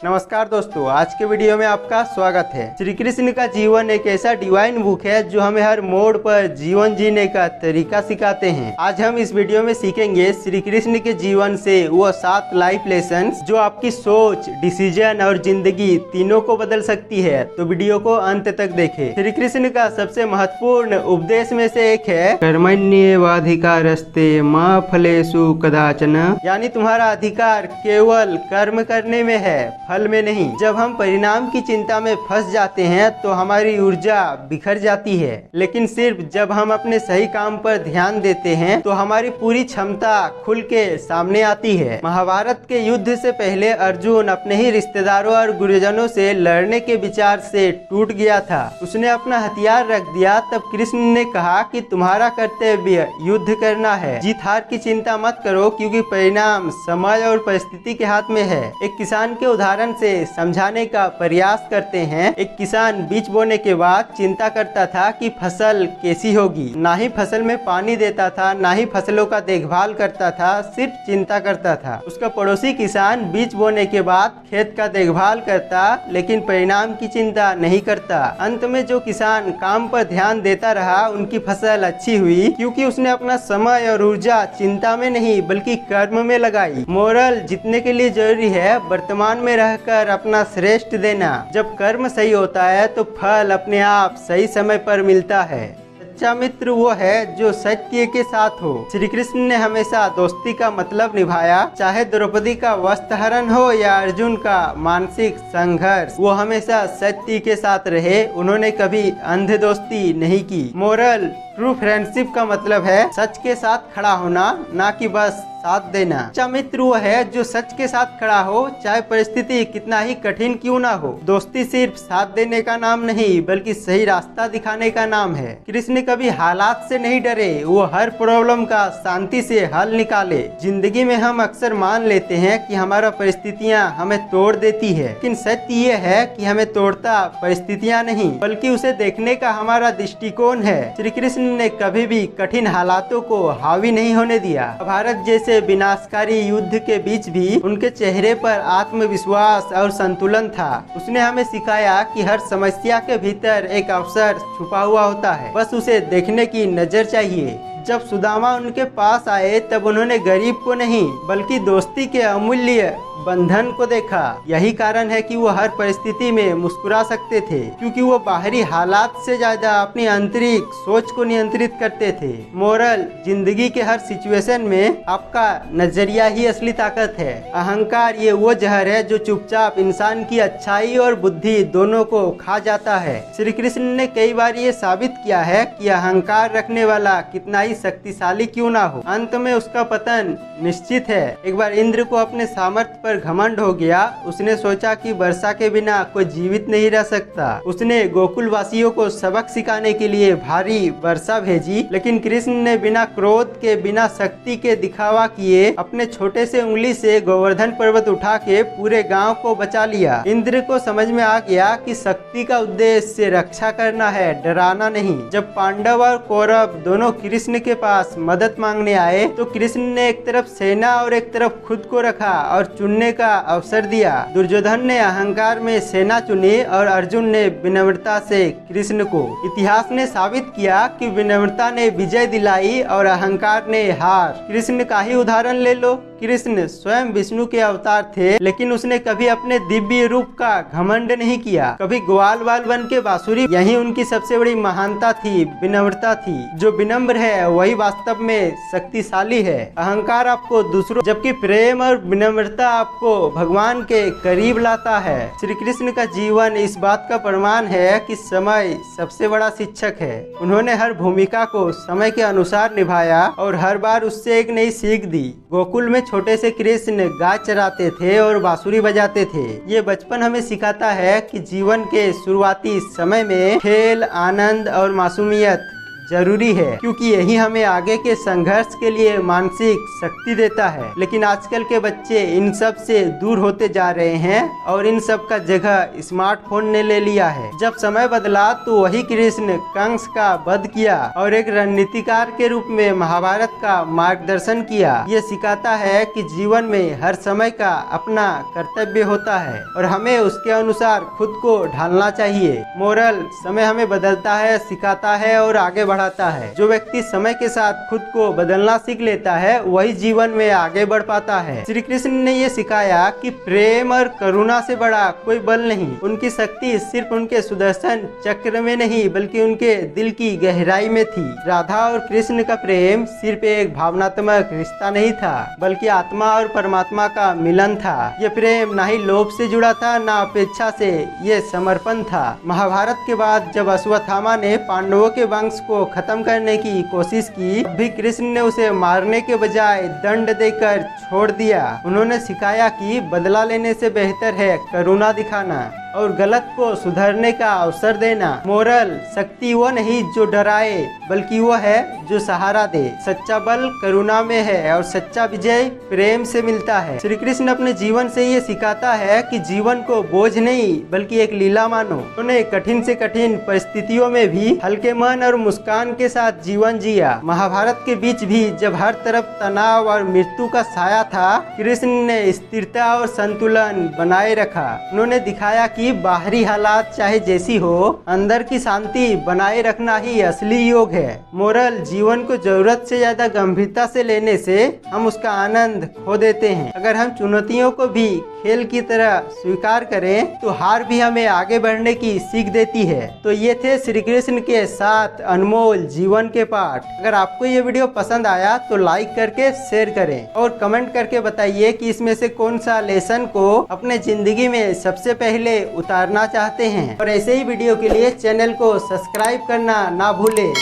नमस्कार दोस्तों, आज के वीडियो में आपका स्वागत है। श्री कृष्ण का जीवन एक ऐसा डिवाइन बुक है जो हमें हर मोड़ पर जीवन जीने का तरीका सिखाते हैं। आज हम इस वीडियो में सीखेंगे श्री कृष्ण के जीवन से वो 7 लाइफ लेसन्स जो आपकी सोच, डिसीजन और जिंदगी तीनों को बदल सकती है। तो वीडियो को अंत तक देखें। श्री कृष्ण का सबसे महत्वपूर्ण उपदेश में से एक है कर्मण्येवाधिकारस्ते मा फलेषु कदाचन, यानी तुम्हारा अधिकार केवल कर्म करने में है, फल में नहीं। जब हम परिणाम की चिंता में फंस जाते हैं तो हमारी ऊर्जा बिखर जाती है, लेकिन सिर्फ जब हम अपने सही काम पर ध्यान देते हैं तो हमारी पूरी क्षमता खुल के सामने आती है। महाभारत के युद्ध से पहले अर्जुन अपने ही रिश्तेदारों और गुरुजनों से लड़ने के विचार से टूट गया था। उसने अपना हथियार रख दिया। तब कृष्ण ने कहा कि तुम्हारा कर्तव्य युद्ध करना है, जीत हार की चिंता मत करो, क्योंकि परिणाम समय और परिस्थिति के हाथ में है। एक किसान के उदाहरण से समझाने का प्रयास करते हैं। एक किसान बीज बोने के बाद चिंता करता था कि फसल कैसी होगी। ना ही फसल में पानी देता था, ना ही फसलों का देखभाल करता था, सिर्फ चिंता करता था। उसका पड़ोसी किसान बीज बोने के बाद खेत का देखभाल करता, लेकिन परिणाम की चिंता नहीं करता। अंत में जो किसान काम पर ध्यान देता रहा, उनकी फसल अच्छी हुई, क्योंकि उसने अपना समय और ऊर्जा चिंता में नहीं बल्कि कर्म में लगाई। मोरल, जीतने के लिए जरूरी है वर्तमान में रहकर अपना श्रेष्ठ देना। जब कर्म सही होता है तो फल अपने आप सही समय पर मिलता है। सच्चा मित्र वो है जो सत्य के साथ हो। श्री कृष्ण ने हमेशा दोस्ती का मतलब निभाया, चाहे द्रौपदी का वस्त्रहरण हो या अर्जुन का मानसिक संघर्ष। वो हमेशा सत्य के साथ रहे, उन्होंने कभी अंध दोस्ती नहीं की। मोरल, ट्रू फ्रेंडशिप का मतलब है सच के साथ खड़ा होना, ना कि बस साथ देना। सच्चा मित्र वो है जो सच के साथ खड़ा हो, चाहे परिस्थिति कितना ही कठिन क्यों ना हो। दोस्ती सिर्फ साथ देने का नाम नहीं बल्कि सही रास्ता दिखाने का नाम है। कृष्ण कभी हालात से नहीं डरे, वो हर प्रॉब्लम का शांति से हल निकाले। जिंदगी में हम अक्सर मान लेते हैं कि हमारा परिस्थितियाँ हमें तोड़ देती है, लेकिन सत्य ये है कि हमें तोड़ता परिस्थितियाँ नहीं बल्कि उसे देखने का हमारा दृष्टिकोण है। श्री कृष्ण ने कभी भी कठिन हालातों को हावी नहीं होने दिया। भारत जैसे विनाशकारी युद्ध के बीच भी उनके चेहरे पर आत्मविश्वास और संतुलन था। उसने हमें सिखाया कि हर समस्या के भीतर एक अवसर छुपा हुआ होता है, बस उसे देखने की नजर चाहिए। जब सुदामा उनके पास आए तब उन्होंने गरीब को नहीं बल्कि दोस्ती के अमूल्य बंधन को देखा। यही कारण है कि वो हर परिस्थिति में मुस्कुरा सकते थे, क्योंकि वो बाहरी हालात से ज्यादा अपनी आंतरिक सोच को नियंत्रित करते थे। मोरल, जिंदगी के हर सिचुएशन में आपका नजरिया ही असली ताकत है। अहंकार ये वो जहर है जो चुपचाप इंसान की अच्छाई और बुद्धि दोनों को खा जाता है। श्री कृष्ण ने कई बार ये साबित किया है कि अहंकार रखने वाला कितना ही शक्तिशाली क्यों ना हो, अंत में उसका पतन निश्चित है। एक बार इंद्र को अपने सामर्थ्य पर घमंड हो गया। उसने सोचा कि वर्षा के बिना कोई जीवित नहीं रह सकता। उसने गोकुल वासियों को सबक सिखाने के लिए भारी वर्षा भेजी, लेकिन कृष्ण ने बिना क्रोध के, बिना शक्ति के दिखावा किए अपने छोटे से उंगली से गोवर्धन पर्वत उठा के पूरे गांव को बचा लिया। इंद्र को समझ में आ गया कि शक्ति का उद्देश्य रक्षा करना है, डराना नहीं। जब पांडव और कौरव दोनों कृष्ण के पास मदद मांगने आए तो कृष्ण ने एक तरफ सेना और एक तरफ खुद को रखा और चुनने का अवसर दिया। दुर्योधन ने अहंकार में सेना चुनी और अर्जुन ने विनम्रता से कृष्ण को। इतिहास ने साबित किया कि विनम्रता ने विजय दिलाई और अहंकार ने हार। कृष्ण का ही उदाहरण ले लो। कृष्ण स्वयं विष्णु के अवतार थे, लेकिन उसने कभी अपने दिव्य रूप का घमंड नहीं किया, कभी ग्वाल बाल बन के बांसुरी। यही उनकी सबसे बड़ी महानता थी, विनम्रता थी। जो विनम्र है वही वास्तव में शक्तिशाली है। अहंकार आपको दूसरों, जबकि प्रेम और विनम्रता आपको भगवान के करीब लाता है। श्री कृष्ण का जीवन इस बात का प्रमाण है कि समय सबसे बड़ा शिक्षक है। उन्होंने हर भूमिका को समय के अनुसार निभाया और हर बार उससे एक नई सीख दी। गोकुल में छोटे से कृष्ण गाय चराते थे और बांसुरी बजाते थे। ये बचपन हमें सिखाता है कि जीवन के शुरुआती समय में खेल, आनंद और मासूमियत जरूरी है, क्योंकि यही हमें आगे के संघर्ष के लिए मानसिक शक्ति देता है। लेकिन आजकल के बच्चे इन सब से दूर होते जा रहे हैं और इन सब का जगह स्मार्टफोन ने ले लिया है। जब समय बदला तो वही कृष्ण कंस का वध किया और एक रणनीतिकार के रूप में महाभारत का मार्गदर्शन किया। ये सिखाता है कि जीवन में हर समय का अपना कर्तव्य होता है और हमें उसके अनुसार खुद को ढालना चाहिए। मोरल, समय हमें बदलता है, सिखाता है और आगे बढ़ाता है। जो व्यक्ति समय के साथ खुद को बदलना सीख लेता है वही जीवन में आगे बढ़ पाता है। श्री कृष्ण ने ये सिखाया कि प्रेम और करुणा से बड़ा कोई बल नहीं। उनकी शक्ति सिर्फ उनके सुदर्शन चक्र में नहीं बल्कि उनके दिल की गहराई में थी। राधा और कृष्ण का प्रेम सिर्फ एक भावनात्मक रिश्ता नहीं था बल्कि आत्मा और परमात्मा का मिलन था। ये प्रेम ना ही लोभ से जुड़ा था ना अपेक्षा से, ये समर्पण था। महाभारत के बाद जब अश्वत्थामा ने पांडवों के वंश को खत्म करने की कोशिश की, भी कृष्ण ने उसे मारने के बजाय दंड देकर छोड़ दिया। उन्होंने सिखाया कि बदला लेने से बेहतर है करुणा दिखाना और गलत को सुधरने का अवसर देना। मोरल, शक्ति वो नहीं जो डराए बल्कि वो है जो सहारा दे। सच्चा बल करुणा में है और सच्चा विजय प्रेम से मिलता है। श्री कृष्ण अपने जीवन से ये सिखाता है कि जीवन को बोझ नहीं बल्कि एक लीला मानो। उन्होंने कठिन से कठिन परिस्थितियों में भी हल्के मन और मुस्कान के साथ जीवन जिया। महाभारत के बीच भी जब हर तरफ तनाव और मृत्यु का साया था, कृष्ण ने स्थिरता और संतुलन बनाए रखा। उन्होंने दिखाया कि बाहरी हालात चाहे जैसी हो, अंदर की शांति बनाए रखना ही असली योग है। मोरल, जीवन को जरूरत से ज्यादा गंभीरता से लेने से हम उसका आनंद खो देते हैं। अगर हम चुनौतियों को भी खेल की तरह स्वीकार करें तो हार भी हमें आगे बढ़ने की सीख देती है। तो ये थे श्री कृष्ण के 7 अनमोल जीवन के पाठ। अगर आपको ये वीडियो पसंद आया तो लाइक करके शेयर करें और कमेंट करके बताइए कि इसमें से कौन सा लेसन को अपने जिंदगी में सबसे पहले उतारना चाहते हैं। और ऐसे ही वीडियो के लिए चैनल को सब्सक्राइब करना ना भूलें।